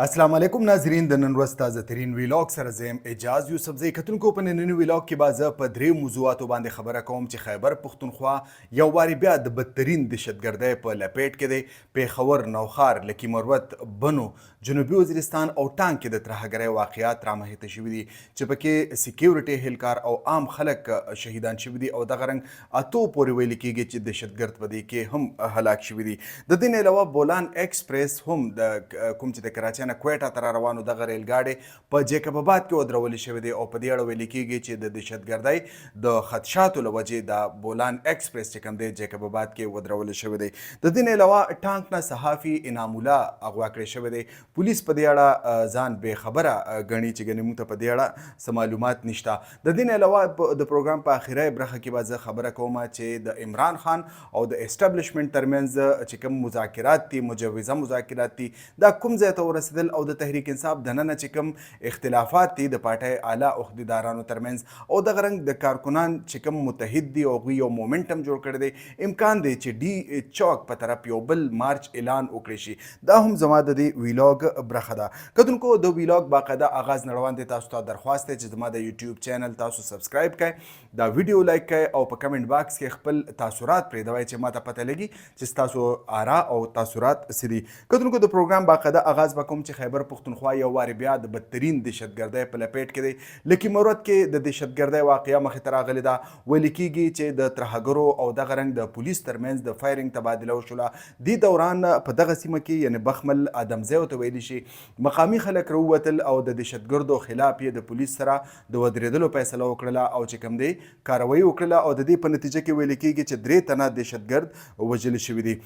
السلام علیکم ناظرین د نن ورځ تازه ترین ویلاګ سره زه یم اجاز یوسفزی. کتونکو په ننني ویلاګ کې به زه په درې موضوعاتو باندې خبره کوم چې خیبر پښتونخوا یو وارې بیا د بدترین دهشتګردۍ په لپیټ کې دی. پیښور، نوخار، لکي مروت، بنو، جنوبي وزیرستان او ټانک کې د ترهګرۍ واقعیات رامخته شوي دي چې پکې سکیورټي اهلکار او عام خلک شهیدان شوي دي او دغه رنګ اتو پورې ویل کېږي چې دهشتګرد په دې کې هم هلاک شوي دي. د دې نه علاوه بولان ایکسپریس هم د کوم چې د کراچۍ نه کویټا ته را روانو دغه ریل ګاډی په جیکب آباد کې ودرولې شوی دی او په دې اړه ویل کېږي چې د دهشتګردۍ د خدشاتو له وجې د بولان ایکسپریس چې کوم دی جیکب آباد کې ودرولې شوی دی. د دې نه علاوه ټانک نه صحافي انعام الله اغوا کړی شوی دی. پولیس په دې اړه ځان بې خبره ګڼي چې ګنې موږ ته په دې اړه څه معلومات نشته. د دې نه علاوه د پروګرام په اخري برخه کې به زه خبره کوم چې د عمران خان او د اسټابلیشمنټ ترمنځ چې کوم مذاکرات دي، مجوزه مذاکرات دي، دا کوم ځای ته ورسېدل او د تحریک انصاف دننه چې کوم اختلافات دي د پارټۍ اعلی عهدیدارانو ترمنځ او دغه رنګ د کارکنان چې کوم متحد دي او هغوی یو مومنټم جوړ کړی دی، امکان دی چې ډي چوک په طرف یو بل مارچ اعلان وکړي شي. دا هم زما د دې ویلاګ برخه ده. کتونکو د ویلاګ باقاعده آغاز نړوان دی تاسو ته درخواست دی چې زما د یوټیوب چینل تاسو سبسکرایب کړئ، دا ویډیو لایک کړئ او په کمنټ باکس کې خپل تاثرات پرېږدوئ چې ماته پته لګي چې ستاسو آرا او تاثرات څه دي. کتونکو د پروګرام باقاعده آغاز به کوم چې خیبر پښتونخوا یو وارې بیا د بدترین دهشتګردۍ په لپیټ کې دی. لکي مروت کې د دهشتګردۍ واقعه مخې ته راغلې ده. ویل کېږي چې د ترهګرو او دغه رنګ د پولیس ترمنځ د فایرنګ تبادله وشوله. دې دوران په دغه سیمه کې یعنې بخمل ادمځی ورته ویلی شي مقامي خلک راووتل او د دهشتګردو خلاف یې د پولیس سره د ودرېدلو فیصله وکړله او چې کوم دی کاروایي وکړله او د دې په نتیجه کې ویل کېږي چې 3 تنه دهشتګرد وژل شوي دي.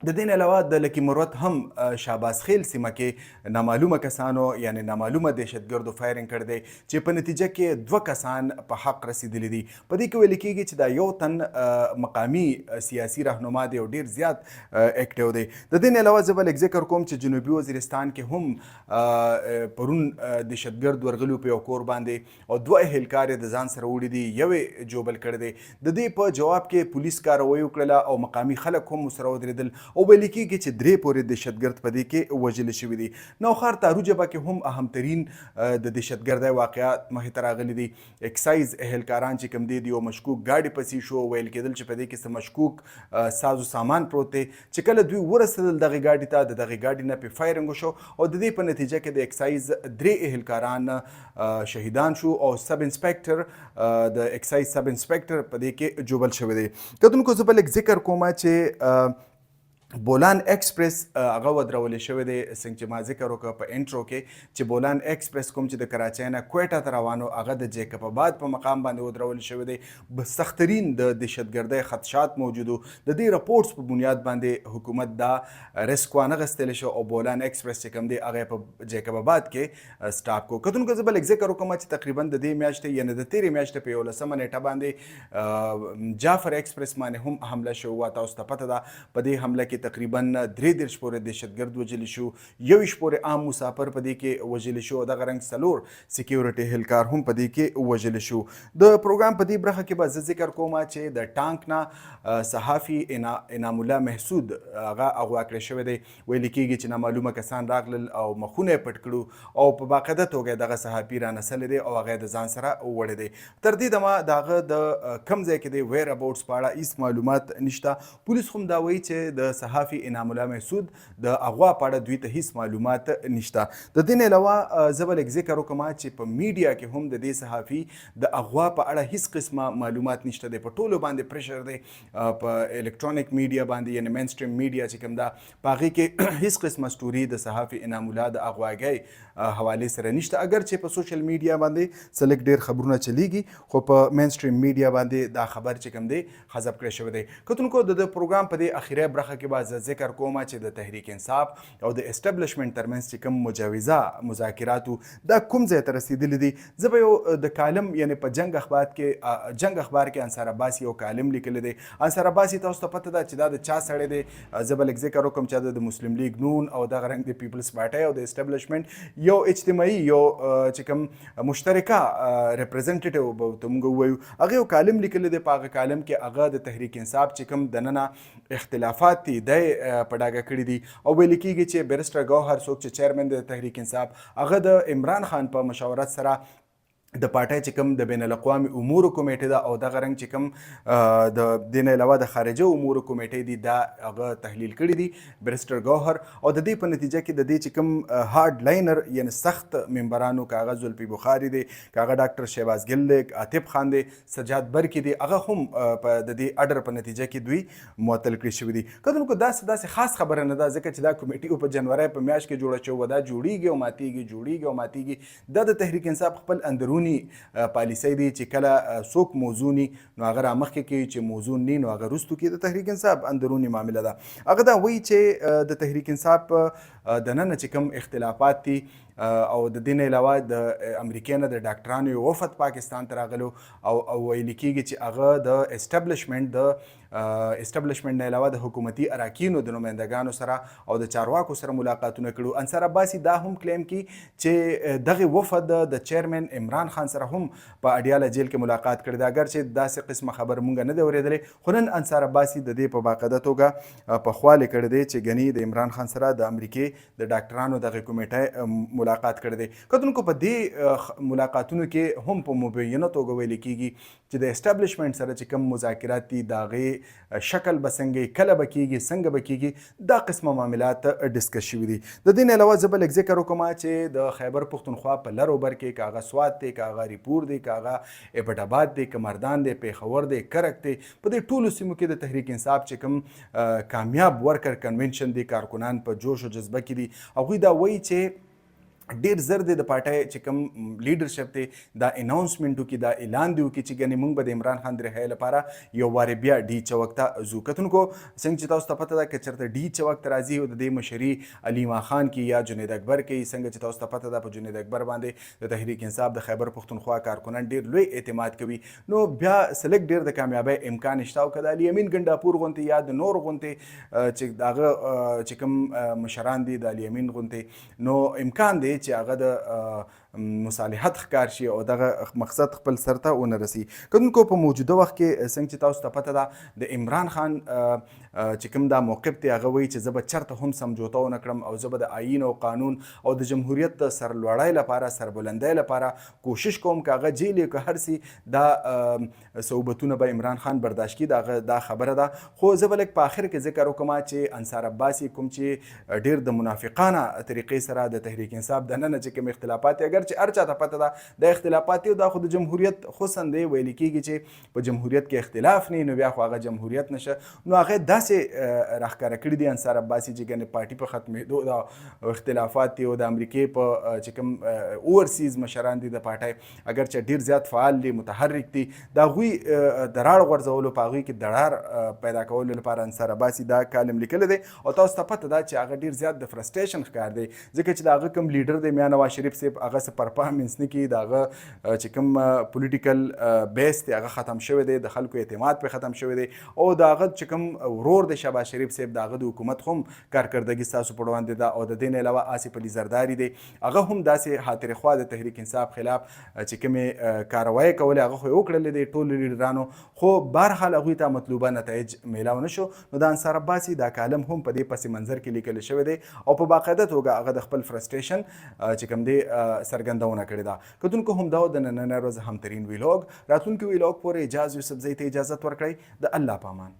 د دې نه علاوه د لکي مروت هم شهباز خیل سیمه کې نامعلومه کسانو یعنی نامعلومه دهشتګردو فایرنګ کړی دی چې په نتیجه کې 2 کسان په حق رسیدلی دي. په دې کې ویل کېږي چې دا یو تن مقامي سیاسي رهنما دی او ډیر زیات اکټیو دی. د دې نه علاوه زه به لږ ذکر کوم چې جنوبي وزیرستان کې هم پرون دهشتګرد ورغلي په یو کور باندې او 2 اهلکار یې د ځان سره وړي دي، یو یې جوبل کړی دی. د دې په جواب کې پولیس کاروایي وکړله او مقامي خلک هم ورسره ودرېدل او ویل کېږي چې 3 پورې دهشتګرد په دې کې وژلي شوي دي. نوخار تارو جبه کې هم اهمترین د دهشتګردۍ واقعات مخې ته راغلي دي. اکسایز اهلکاران چې کوم دی د یو مشکوک ګاډي پسې شو، ویل کېدل چې په دې کې څه مشکوک ساز و سامان پروت دی. چې کله دوی ورسېدل دغې ګاډي ته، د دغې ګاډي نه پې فایرنګ وشو او د دې په نتیجه کې د اکسایز 3 اهلکاران شهیدان شو او سب انسپکټر د اکسایز سب انسپکټر په دې کې جوبل شوی دی. کتونکو زه به لږ ذکر کوم چې بولان ایکسپریس هغه ودرولې شوی دی. څنګه چې ما ذکر وکړ په انټرو کې چې بولان ایکسپریس کوم چې د کراچۍ نه کویټا ته روانو هغه د جیکب آباد په مقام باندې ودرول شوی دی. سخترین د دهشتګردۍ خدشات موجودو. د دې راپورټس په بنیاد باندې حکومت دا ریسک وانغستلی شو او بولان ایکسپریس چې کوم دی هغه په جیکب آباد کې سټاپ کو. کتونکو زه به لږ ذکر وکړم چې تقریبا د دې میاشتې یعنې د تېرې میاشتې په 11مه نیټه باندې جعفر ایکسپریس باندې هم حمله شوې وه. تاسو ته پته ده په دې حمله کې تقریبا 33 پورې دهشتګرد وژلي شو، 21 پورې عام مسافر په دې کې وژلي شو او دغه رنګ 4 سکیورټي اهلکار هم په دې کې وژلي شو. د پروګرام په دې برخه کې به زه ذکر کوم چې د ټانک نه صحافي انام الله محسود هغه اغوا کړی شوی دی. ویل کېږي چې نامعلومه کسان راغلل او مخونه یې پټ کړو او په باقاعده توګه دغه صحافي رانسلی دی او هغه یې د ځان سره وړی دی. تر دې دمه د هغه د کوم ځای کې دی ویر اباوټس په اړه هېڅ معلومات نشته. پولیس هم دا وایي چې د صحافي انامالله محسود د اغوا په اړه دوی ته هیڅ معلومات نشته. د دې نه علاوه زه به لږ ذکر وکړم چې په میډیا کې هم د دې صحافي د اغوا په اړه هیڅ قسمه معلومات نشته دی. په ټولو باندې پریشر دی، په الکترونیک میډیا باندې یعنې مین سټریم میډیا چې کوم ده په هغې کې هیڅ قسمه سټوري د صحافي انامالله د اغواګۍ حوالې سره نشته. اگر چې په سوشل میډیا باندې څه لږ ډېر خبرونه چلیږي خو په مین سټریم میډیا باندې دا خبر چې کوم دی حذف کړی شوی دی. کتونکو د پروګرام په دې اخري برخه کې به زه ذکر کوم چې د تحریک انصاف او د اسټابلیشمنټ ترمنځ چې کوم مجوزه مذاکراتو دا کوم ځای ته رسیدلی دي. زه به یو د کالم یعنې په جنګ اخبار کې انصار عباس یو کالم لیکلی دی. انصار عباس تاسو ته پته ده چې دا د چا سړی دی. زه به لږ ذکر وکړم چې د مسلم لیگ نون او دغه رنګ د پیپلز پارټۍ او د اسټابلیشمنټ یو اجتماعي یو چې کوم مشترکه ریپرزنټیټیو به ورته موږ ووایو هغه یو کالم لیکلی دی. په هغه کالم کې هغه د تحریک انصاف چې کوم دننه اختلافات دي دی په ډاګه کړي دي او ویل کېږي چې بیرسټر ګوهر څوک چې چیرمن د تحریک انصاف هغه د عمران خان په مشورت سره د پارټۍ چې کوم د بین الاقوامي امورو کمیټې ده او دغه رنګ چې کوم د دې نه علاوه د خارجه امورو کمیټې دي دا هغه تحلیل کړي دي بیرسټر ګوهر او د دې په نتیجه کې د دې چې کوم هارډ لاینر یعنی سخت ممبرانو کاغه زلفي بخاري دی کاغه ډاکټر شهباز ګل دی عاطف خان دی سجاد برکی دی هغه هم په د دې اډر په نتیجه کې دوی معطل کړي شوي دي کتونکو داسې خاص خبره نه ده ځکه چې دا کمیټې په جنوري په میاشت کې جوړه شوې دا جوړیږي او ماتیږي دا د تحریک انصاف خپل اندرونی پالیسۍ دی چې کله څوک موضوع ني نو هغه رامخکې کوي چې موضوع ني نو هغه وروستو کې د تحریک انصاف اندروني معامله ده هغه دا وایي چې د تحریک انصاف دننه چې کوم اختلافات دي او د دې نه علاوه د امریکا نه د ډاکټرانو یو وفد پاکستان ته راغلو او ویل کېږي چې هغه د اسټابلیشمنټ نه علاوه د حکومتي اراکینو د نمایندګانو سره او د چارواکو سره ملاقاتونه کړو انصار عباسي دا هم کلیم کی چې دغه وفد د چیرمن عمران خان سره هم په اډیاله جیل کې ملاقات کړی دا اگر چې داسې قسمه خبر مونږ نه دی اورېدلی خو نن انصار عباسي د دې په باقاعده توګه په خواله کړی دی چې ګني د عمران خان سره د امریکې د ډاکټرانو دغه کمیټه ملاقات کړی دی کتونکو په دې ملاقاتونو کې هم په مبینه توګه ویل کېږي چې د اسټابلیشمنټ سره چې کوم مذاکرات دي د هغې شکل به څنګه کله به کېږي څنګه به کېږي دا قسمه معاملات ډسکس شوي دي د دې نه علاوه زه بل ذکر وکړم چې د خیبر پښتونخوا په لر وبر کې که هغه سوات دی که هغه ریپور دی که هغه ایبټ آباد دی که مردان دی پیښور دی کرک دی په دې ټولو سیمو کې د تحریک انصاف چې کوم کامیاب ورکر کنونشن دی کارکنان په جوش او جذبه کې دي هغوی دا وایي چې ډیر زر دی د پارټۍ چې کوم لیډرشپ دی دا اناونسمنټ وکړي دا اعلان دی وکړي چې ګنې موږ به د عمران خان د رهایۍ لپاره یو وارې بیا ډي چوک ته ځو کتونکو څنګه چې تاسو ته پته ده که چېرته ډي چوک ته راځي او د دې مشري علیما خان کې یا جنید اکبر کې څنګه چې تاسو ته پته ده په جنید اکبر باندې د تحریک انصاف د خیبر پښتونخوا کارکنان ډیر لوی اعتماد کوي نو بیا سلک ډیر د کامیابۍ امکان شته او که د علي امین ګنډاپور غوندې یا د نور غوندې چې هغه چې کوم مشران دي د علي امین غوندې نو امکان دی چې هغه د مصالحت ښکار شي او دغه مقصد خپل سر ته ونه رسي کتونکو په موجوده وخت کې څنګه چې تاسو ته پته ده د عمران خان چې کوم دا موقف دی هغه وایي چې زه به چېرته هم سمجوته ونه کړم او زه به د آیین او قانون او د جمهوریت د سرلوړۍ لپاره سربلندۍ لپاره کوشش کوم که هغه جیل که هر سي دا صحبتونه به عمران خان برداشت کړي دا خبره ده خو زه به لږ په آخر کې ذکر وکړم چې انصار عباسي کوم چې ډېر د منافقانه طریقې سره د تحریک انصاف دننه چې کوم اختلافات اگر چې هر چاته پته ده د اختلافات دا خو د جمهوریت حسن دی ویل کېږي چې په جمهوریت کې اختلاف نه نو بیا خو هغه جمهوریت نشه نو هغه داسې راښکاره کړي دي انصار عباسي چې ګنې پارټي په ختمېدو دا اختلافات دي او د امریکې په چې کوم اوورسیز مشران دي د پارټۍ اگر چې ډېر زیات فعال دي متحرک دي د هغوی د راړ غورځولو په هغوی کې دړار پیدا کولو لپاره انصار عباسي دا کالم لیکلی دی او تاسو ته پته ده چې هغه ډېر زیات د فرسټریشن ښکار دی ځکه چې د هغه کوم لیډر دی میا نواز شریف صاحب هغه پرفارمنس نه کوي د هغه چې کوم پولیټیکل بیس دی هغه ختم شوی دی د خلکو اعتماد پرې ختم شوی دی او د هغه چې کوم ورور دی شهباز شریف صاحب د هغه د حکومت هم کارکردګي ستاسو په وړاندې ده او د دې نه علاوه آصف علي زرداري دی هغه هم داسې خاطر خوا د تحریک انصاف خلاف چې کومې کاروایي کولې هغه خو یې وکړلې دی ټولو لیډرانو خو بهرحال هغوی ته مطلوبه نتایج میلاو نه شو نو د انصار عباسي دا کالم هم په دې پس منظر کې لیکل شوی دی او په باقاعده توګه هغه د خپل فرسټریشن چې کوم دی څرګندونه کړې ده کتونکو هم دا د نننۍ ورځ همترین ویلاګ راتلونکي ویلاګ پورې اجاز یوسفزۍ ته اجازت ورکړئ د الله په امان